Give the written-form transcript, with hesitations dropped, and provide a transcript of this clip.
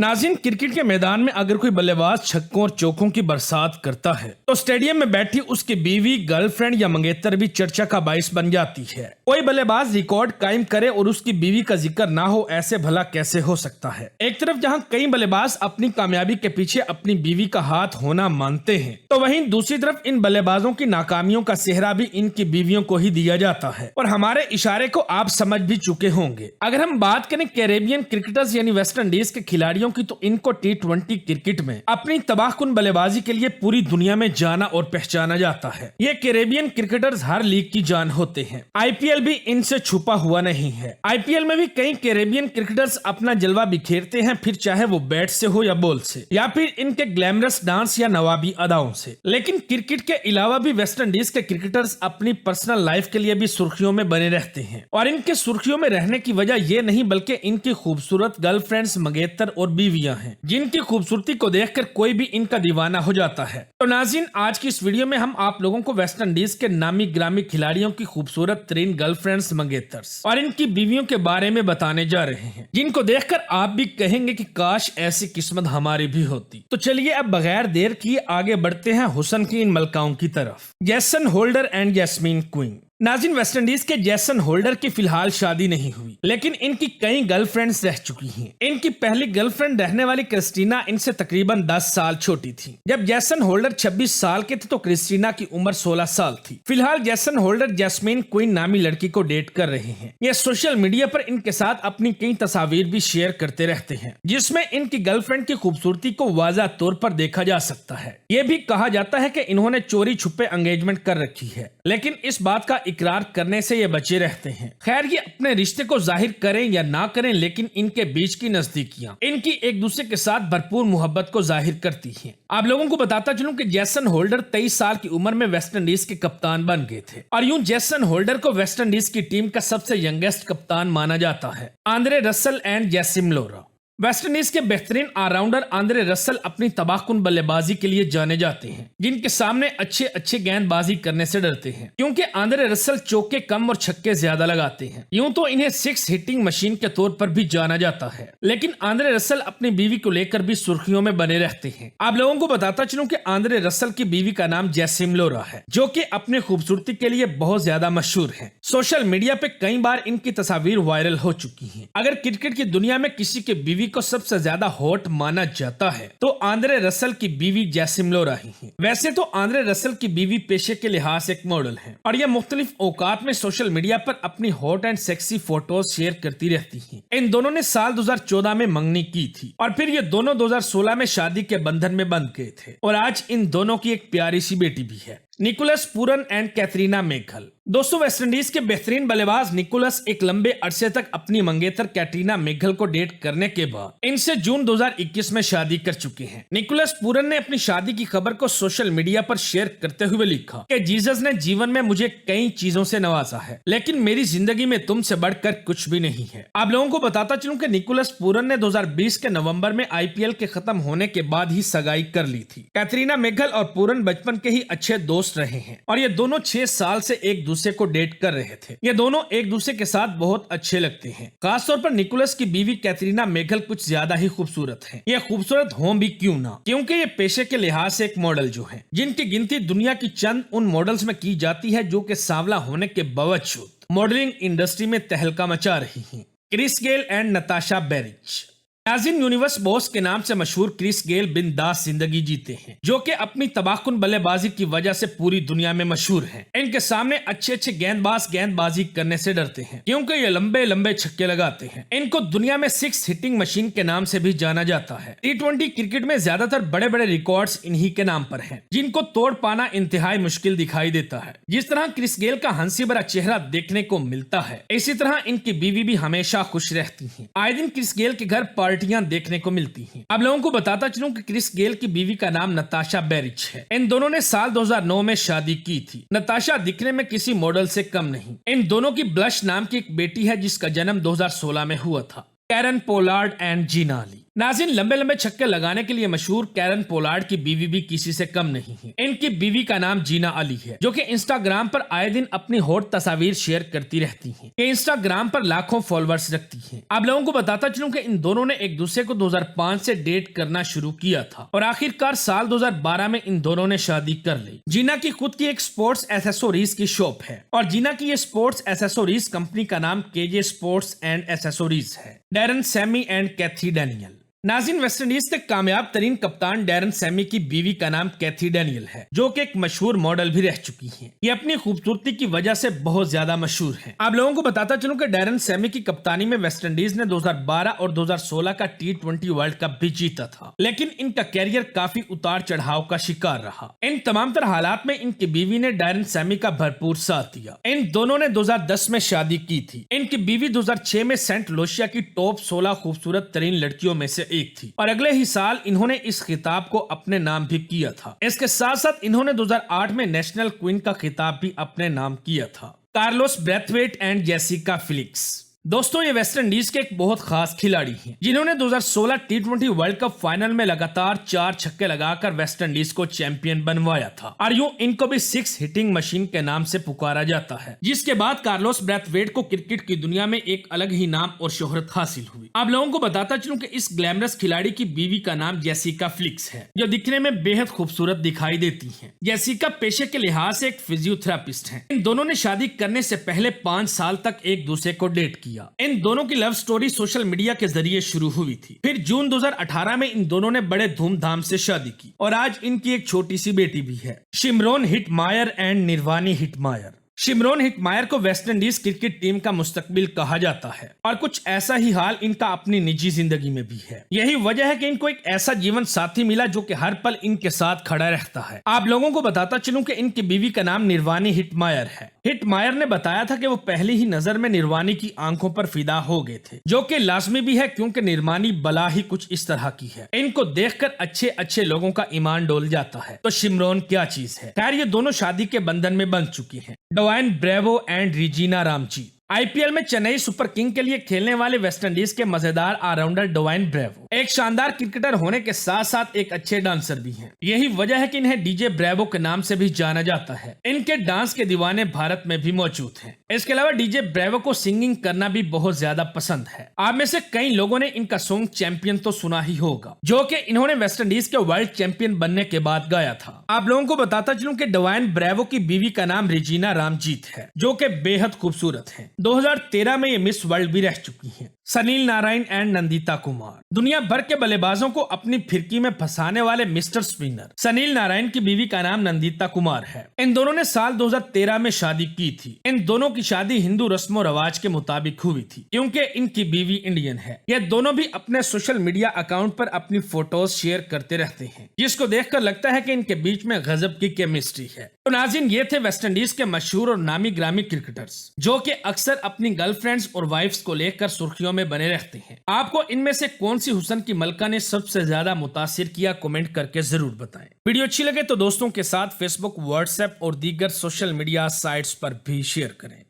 नाज़रीन, क्रिकेट के मैदान में अगर कोई बल्लेबाज छक्कों और चौकों की बरसात करता है तो स्टेडियम में बैठी उसकी बीवी, गर्लफ्रेंड या मंगेतर भी चर्चा का बाइस बन जाती है। कोई बल्लेबाज रिकॉर्ड कायम करे और उसकी बीवी का जिक्र ना हो, ऐसे भला कैसे हो सकता है। एक तरफ जहां कई बल्लेबाज अपनी कामयाबी के पीछे अपनी बीवी का हाथ होना मानते हैं, तो वहीं दूसरी तरफ इन बल्लेबाजों की नाकामियों का सेहरा भी इनकी बीवियों को ही दिया जाता है। और हमारे इशारे को आप समझ भी चुके होंगे। अगर हम बात करें कैरेबियन क्रिकेटर्स यानी वेस्ट इंडीज के खिलाड़ियों की, तो इनको T20 क्रिकेट में अपनी तबाहकुन बल्लेबाजी के लिए पूरी दुनिया में जाना और पहचाना जाता है। ये कैरेबियन क्रिकेटर्स हर लीग की जान होते हैं। IPL भी इनसे छुपा हुआ नहीं है। IPL में भी कई कैरेबियन क्रिकेटर्स अपना जलवा बिखेरते हैं, फिर चाहे वो बैट से हो या बॉल से, या फिर इनके ग्लैमरस डांस या नवाबी अदाओं से। लेकिन क्रिकेट के अलावा भी वेस्ट इंडीज के क्रिकेटर्स अपनी पर्सनल लाइफ के लिए भी सुर्खियों में बने रहते हैं। और इनके सुर्खियों में रहने की वजह ये नहीं बल्कि इनकी खूबसूरत गर्लफ्रेंड्स, मंगेतर और बीवियां हैं, जिनकी खूबसूरती को देखकर कोई भी इनका दीवाना हो जाता है। तो नाज़रीन, आज की इस वीडियो में हम आप लोगों को वेस्ट इंडीज के नामी ग्रामी खिलाड़ियों की खूबसूरत तरीन गर्लफ्रेंड्स, मंगेतर्स और इनकी बीवियों के बारे में बताने जा रहे हैं, जिनको देखकर आप भी कहेंगे कि काश ऐसी किस्मत हमारी भी होती। तो चलिए अब बगैर देर किए आगे बढ़ते हैं हुस्न की इन मलकाओं की तरफ। Jason Holder and jasmine queen. नाज़रीन, वेस्ट इंडीज के जैसन होल्डर की फिलहाल शादी नहीं हुई, लेकिन इनकी कई गर्लफ्रेंड्स रह चुकी हैं। इनकी पहली गर्लफ्रेंड रहने वाली क्रिस्टीना इनसे तकरीबन 10 साल छोटी थी। जब जैसन होल्डर 26 साल के थे तो क्रिस्टीना की उम्र 16 साल थी। फिलहाल जैसन होल्डर जैस्मीन क्वीन नामी लड़की को डेट कर रहे हैं। ये सोशल मीडिया पर इनके साथ अपनी कई तस्वीर भी शेयर करते रहते हैं, जिसमें इनकी गर्लफ्रेंड की खूबसूरती को वाज़ा तौर पर देखा जा सकता है। ये भी कहा जाता है कि इन्होंने चोरी छुपे एंगेजमेंट कर रखी है, लेकिन इस बात का इकरार करने से ये बचे रहते हैं। खैर, ये अपने रिश्ते को जाहिर करें या ना करें, लेकिन इनके बीच की नजदीकियां इनकी एक दूसरे के साथ भरपूर मोहब्बत को जाहिर करती हैं। आप लोगों को बताता चलूं कि जैसन होल्डर 23 साल की उम्र में वेस्ट इंडीज के कप्तान बन गए थे, और यूं जैसन होल्डर को वेस्ट इंडीज की टीम का सबसे यंगेस्ट कप्तान माना जाता है। Andre Russell and Jassym Lora. West Indies के बेहतरीन ऑलराउंडर आंद्रे रसल अपनी तबाहकुन बल्लेबाजी के लिए जाने जाते हैं, जिनके सामने अच्छे गेंदबाजी करने से डरते हैं, क्योंकि आंद्रे रसल चौके कम और छक्के ज्यादा लगाते हैं। यूं तो इन्हें 6 हिटिंग मशीन के तौर पर भी जाना जाता है, लेकिन आंद्रे रसल अपनी बीवी को लेकर भी सुर्खियों में बने रहते हैं। आप लोगों को बताता चलूं कि आंद्रे रसल की बीवी का नाम जैसिम लोरा है, जो कि अपनी खूबसूरती के लिए बहुत ज्यादा मशहूर है। सोशल मीडिया पे कई बार इनकी तस्वीर वायरल हो चुकी है। अगर क्रिकेट की दुनिया में किसी की बीवी को सबसे ज्यादा हॉट माना जाता है तो आंद्रे रसल की बीवी जैसिम लोरा ही है। वैसे तो आंद्रे रसल की बीवी पेशे के लिहाज से एक मॉडल है, और ये मुख्तलिफ औकात में सोशल मीडिया पर अपनी hot and sexy photos share करती रहती हैं। इन दोनों ने साल 2014 में मंगनी की थी, और फिर ये दोनों 2016 में शादी के बंधन में बंध गए थे, और आज इन दोनों की एक प्यारी सी बेटी भी है, Nicholas Pooran and Catherina Miguel. दोस्तों, वेस्ट इंडीज के बेहतरीन बल्लेबाज निकोलस एक लंबे अरसे तक अपनी मंगेतर कैटरीना मेघल को डेट करने के बाद इनसे जून 2021 में शादी कर चुके हैं। निकोलस पूरन ने अपनी शादी की खबर को सोशल मीडिया पर शेयर करते हुए लिखा कि जीसस ने जीवन में मुझे कई चीजों से नवाजा है, लेकिन मेरी जिंदगी में तुमसे बढ़कर कुछ भी नहीं है। आप लोगों को बताता चलूं कि निकोलस पूरन ने 2020 के नवंबर में IPL के खत्म होने के बाद ही सगाई कर ली थी। कैटरीना मेघल और पूरन बचपन के ही अच्छे दोस्त रहे हैं, और ये दोनों 6 साल से एक दूसरे को डेट कर रहे थे। ये दोनों एक दूसरे के साथ बहुत अच्छे लगते हैं। खासतौर पर निकोलस की बीवी कैटरीना मेघल कुछ ज्यादा ही खूबसूरत है। ये खूबसूरत हों भी क्यों ना, क्योंकि ये पेशे के लिहाज से एक मॉडल जो है, जिनकी गिनती दुनिया की चंद उन मॉडल्स में की जाती है जो कि सांवला होने के बावजूद मॉडलिंग इंडस्ट्री में तहलका मचा रही है। Chris Gayle and Natasha Berridge. नाज़रीन, यूनिवर्स बॉस के नाम से मशहूर क्रिस गेल बिंदास जिंदगी जीते हैं, जो कि अपनी तबाहकुन बल्लेबाजी की वजह से पूरी दुनिया में मशहूर हैं। इनके सामने अच्छे गेंदबाज गेंदबाजी करने से डरते हैं, क्योंकि ये लंबे छक्के लगाते हैं। इनको दुनिया में 6 हिटिंग मशीन के नाम से भी जाना जाता है। T20 क्रिकेट में ज्यादातर बड़े रिकॉर्ड्स इन्हीं के नाम पर हैं, जिनको तोड़ पाना इंतहाई मुश्किल दिखाई देता है। जिस तरह क्रिस गेल का हंसी भरा चेहरा देखने को मिलता है, इसी तरह इनकी बीवी भी हमेशा खुश रहती है। आए दिन क्रिस गेल के घर पार्टियां देखने को मिलती हैं। आप लोगों को बताता चलूं कि क्रिस गेल की बीवी का नाम नताशा बेरिच है। इन दोनों ने साल 2009 में शादी की थी। नताशा दिखने में किसी मॉडल से कम नहीं। इन दोनों की ब्लश नाम की एक बेटी है, जिसका जन्म 2016 में हुआ था। Kieron Pollard and Jenna Ali. नाज़रीन, लंबे लंबे छक्के लगाने के लिए मशहूर कैरन पोलार्ड की बीवी भी किसी से कम नहीं है। इनकी बीवी का नाम जीना अली है, जो कि इंस्टाग्राम पर आए दिन अपनी हॉट तस्वीर शेयर करती रहती हैं। ये इंस्टाग्राम पर लाखों फॉलोअर्स रखती हैं। आप लोगों को बताता चलूं कि इन दोनों ने एक दूसरे को 2005 से डेट करना शुरू किया था और आखिरकार साल 2012 में इन दोनों ने शादी कर ली। जीना की खुद की एक स्पोर्ट्स एसेसरीज की शॉप है और जीना की ये स्पोर्ट्स एसेसरीज कंपनी का नाम केजे स्पोर्ट्स एंड एसेसरीज है। Darren Sammy and Kathy Daniel. नाज़रीन, वेस्टइंडीज के कामयाब तरीन कप्तान डैरन सैमी की बीवी का नाम कैथी डैनियल है, जो कि एक मशहूर मॉडल भी रह चुकी हैं। ये अपनी खूबसूरती की वजह से बहुत ज्यादा मशहूर हैं। आप लोगों को बताता चलूं कि डैरन सैमी की कप्तानी में वेस्टइंडीज ने 2012 और 2016 का T20 वर्ल्ड कप भी जीता था, लेकिन इनका कैरियर काफी उतार चढ़ाव का शिकार रहा। इन तमाम तरह हालात में इनकी बीवी ने डैरन सैमी का भरपूर साथ दिया। इन दोनों ने 2010 में शादी की थी। इनकी बीवी 2006 में सेंट लूसिया की टॉप 16 खूबसूरत तरीन लड़कियों में से एक थी और अगले ही साल इन्होंने इस खिताब को अपने नाम भी किया था। इसके साथ साथ इन्होंने 2008 में नेशनल क्वीन का खिताब भी अपने नाम किया था। Carlos Brathwaite and Jessica Felix. दोस्तों, ये वेस्ट इंडीज के एक बहुत खास खिलाड़ी हैं, जिन्होंने 2016 T20 वर्ल्ड कप फाइनल में लगातार 4 छक्के लगाकर वेस्ट इंडीज को चैंपियन बनवाया था और यूं इनको भी 6 हिटिंग मशीन के नाम से पुकारा जाता है। जिसके बाद कार्लोस ब्रैथवेट को क्रिकेट की दुनिया में एक अलग ही नाम और शोहरत हासिल हुई। आप लोगों को बताता चलूं कि इस ग्लैमरस खिलाड़ी की बीवी का नाम जेसिका फेलिक्स है, जो दिखने में बेहद खूबसूरत दिखाई देती है। जेसिका पेशे के लिहाज से एक फिजियोथेरापिस्ट है। इन दोनों ने शादी करने से पहले 5 साल तक एक दूसरे को डेट किया। इन दोनों की लव स्टोरी सोशल मीडिया के जरिए शुरू हुई थी। फिर जून 2018 में इन दोनों ने बड़े धूमधाम से शादी की और आज इनकी एक छोटी सी बेटी भी है, Shimron Hetmyer and Nirvani Hetmyer. Shimron Hetmyer को वेस्ट इंडीज क्रिकेट टीम का मुस्तकबिल कहा जाता है और कुछ ऐसा ही हाल इनका अपनी निजी जिंदगी में भी है। यही वजह है कि इनको एक ऐसा जीवन साथी मिला जो कि हर पल इनके साथ खड़ा रहता है। आप लोगों को बताता चलूं कि इनकी बीवी का नाम निर्वाणी हिटमायर है। हिटमायर ने बताया था कि वो पहली ही नजर में निर्वाणी की आंखों पर फिदा हो गए थे, जो कि लाजमी भी है क्योंकि निर्वाणी बला ही कुछ इस तरह की है। इनको देखकर अच्छे अच्छे लोगों का ईमान डोल जाता है। तो शिमरोन क्या चीज है। खैर, ये दोनों शादी के बंधन में बंध चुकी हैं। Dwayne Bravo and Regina Ramjit. IPL में चेन्नई सुपर किंग के लिए खेलने वाले वेस्टइंडीज के मजेदार ऑलराउंडर डवाइन ब्रेवो एक शानदार क्रिकेटर होने के साथ साथ एक अच्छे डांसर भी हैं। यही वजह है कि इन्हें डीजे ब्रेवो के नाम से भी जाना जाता है। इनके डांस के दीवाने भारत में भी मौजूद हैं। इसके अलावा डीजे ब्रेवो को सिंगिंग करना भी बहुत ज्यादा पसंद है। आप में से कई लोगों ने इनका सॉन्ग चैंपियन तो सुना ही होगा, जो कि इन्होंने वेस्टइंडीज के वर्ल्ड चैंपियन बनने के बाद गाया था। आप लोगों को बताता चलूं कि डवाइन ब्रेवो की बीवी का नाम रिजीना रामजीत है, जो कि बेहद खूबसूरत है। 2013 में ये मिस वर्ल्ड भी रह चुकी हैं। सनील नारायण एंड नंदिता कुमार। दुनिया भर के बल्लेबाजों को अपनी फिरकी में फंसाने वाले मिस्टर स्पिनर सनील नारायण की बीवी का नाम नंदिता कुमार है। इन दोनों ने साल 2013 में शादी की थी। इन दोनों की शादी हिंदू रस्मों रवाज के मुताबिक हुई थी, क्योंकि इनकी बीवी इंडियन है। ये दोनों भी अपने सोशल मीडिया अकाउंट पर अपनी फोटोज शेयर करते रहते हैं, जिसको देखकर लगता है कि इनके बीच में गजब की केमिस्ट्री है। तो नाज़रीन, ये थे वेस्टइंडीज के मशहूर और नामी ग्रामी क्रिकेटर्स, जो कि अक्सर अपनी गर्लफ्रेंड्स और वाइफ्स को लेकर सुर्खियों में बने रहते हैं। आपको इनमें से कौन सी हुस्न की मलका ने सबसे ज्यादा मुतासिर किया, कमेंट करके जरूर बताएं। वीडियो अच्छी लगे तो दोस्तों के साथ फेसबुक, व्हाट्सएप और दीगर सोशल मीडिया साइट्स पर भी शेयर करें।